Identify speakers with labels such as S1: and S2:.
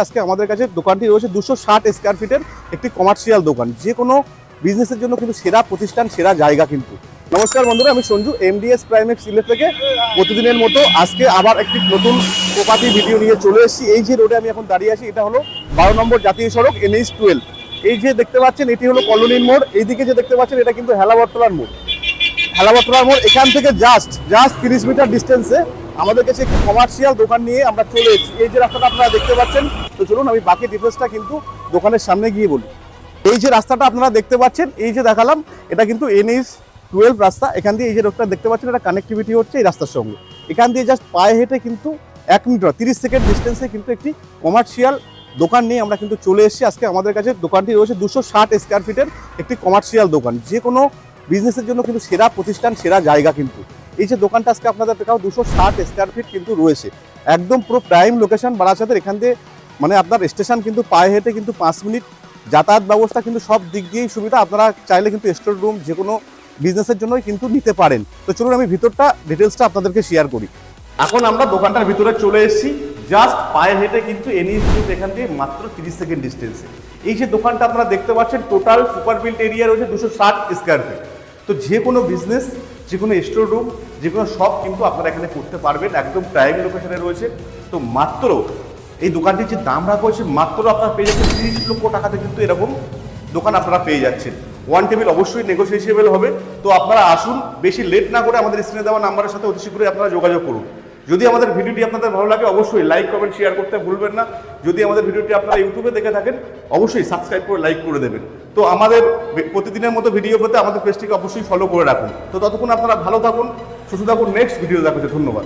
S1: আজকে আমাদের কাছে দোকানটি রয়েছে 260 স্কয়ার ফিটের একটি কমার্শিয়াল দোকান, যে কোনো বিজনেসের জন্য কিন্তু সেরা প্রতিষ্ঠান, সেরা জায়গা কিন্তু। নমস্কার বন্ধুরা, আমি সঞ্জু এমডিএস প্রাইমেক্স সিলেট থেকে প্রতিদিনের মতো আজকে আবার একটি নতুন প্রপার্টি ভিডিও নিয়ে চলে এসেছি। এই যে রোডে আমি এখন দাঁড়িয়ে আছি, এটা হলো 12 নম্বর জাতীয় সড়ক NH-12। এই যে দেখতে পাচ্ছেন এটি হলো কলোনির মোড়, এইদিকে যে দেখতে পাচ্ছেন এটা কিন্তু হেলাবরতলার মোড়। হেলাবরতলার মোড় এখান থেকে জাস্ট 30 মিটার ডিস্টেন্সে আমাদের কাছে একটি কমার্শিয়াল দোকান নিয়ে আমরা চলে এসেছি। এই যে রাস্তাটা আপনারা দেখতে পাচ্ছেন, তো চলুন আমি বাকি ডিটেলসটা কিন্তু দোকানের সামনে গিয়ে বলি। এই যে রাস্তাটা আপনারা দেখতে পাচ্ছেন, এই যে দেখালাম, এটা কিন্তু NH-12 রাস্তা। এখান দিয়ে এই যে রোডটা দেখতে পাচ্ছেন, এটা কানেক্টিভিটি হচ্ছে এই রাস্তার সঙ্গে। এখান দিয়ে জাস্ট পায়ে হেঁটে কিন্তু 1 মিনিট 30 সেকেন্ড ডিস্টেন্সে কিন্তু একটি কমার্শিয়াল দোকান নিয়ে আমরা কিন্তু চলে এসেছি। আজকে আমাদের কাছে দোকানটি রয়েছে 260 স্কয়ার ফিটের একটি কমার্শিয়াল দোকান, যে কোনো বিজনেসের জন্য কিন্তু সেরা প্রতিষ্ঠান, সেরা জায়গা কিন্তু। এই যে দোকানটা আজকে আপনাদের দেখাও 260 স্কয়ার ফিট কিন্তু রয়েছে, একদম পুরো প্রাইম লোকেশন বারাসাতের। এখান দিয়ে মানে আপনার স্টেশন কিন্তু পায়ে হেঁটে কিন্তু 5 মিনিট, যাতায়াত ব্যবস্থা কিন্তু সব দিক দিয়েই সুবিধা। আপনারা চাইলে কিন্তু স্টোর রুম যে কোনো বিজনেসের জন্যই কিন্তু নিতে পারেন। তো চলুন আমি ভিতরটা ডিটেলসটা আপনাদেরকে শেয়ার করি। এখন আমরা দোকানটার ভিতরে চলে এসেছি, জাস্ট পায়ে হেঁটে কিন্তু NH-12 এখান থেকে মাত্র 30 সেকেন্ড ডিস্টেন্সে। এই যে দোকানটা আপনারা দেখতে পাচ্ছেন, টোটাল সুপার বিল্ট এরিয়া রয়েছে 260 স্কয়ার ফিট। তো যে কোনো বিজনেস, যে কোনো স্টোর রুম, যে কোনো শপ কিন্তু আপনারা এখানে করতে পারবেন, একদম প্রাইম লোকেশনে রয়েছে। তো মাত্র এই দোকানটির যে দাম রাখা হয়েছে, মাত্র আপনারা পেয়ে যাচ্ছেন 30 লক্ষ টাকাতে কিন্তু এরকম দোকান আপনারা পেয়ে যাচ্ছেন। ওয়ান টেবিল অবশ্যই নেগোসিয়েবল হবে। তো আপনারা আসুন, বেশি লেট না করে আমাদের স্ক্রিনে দেওয়া নাম্বারের সাথে অতি শীঘ্রই আপনারা যোগাযোগ করুন। যদি আমাদের ভিডিওটি আপনাদের ভালো লাগে, অবশ্যই লাইক, কমেন্ট, শেয়ার করতে ভুলবেন না। যদি আমাদের ভিডিওটি আপনারা ইউটিউবে দেখে থাকেন, অবশ্যই সাবস্ক্রাইব করে লাইক করে দেবেন। তো আমাদের প্রতিদিনের মতো ভিডিও পেতে আমাদের পেজটিকে অবশ্যই ফলো করে রাখুন। তো ততক্ষণ আপনারা ভালো থাকুন, সুস্থ থাকুন। নেক্সট ভিডিও দেখা হচ্ছে। ধন্যবাদ।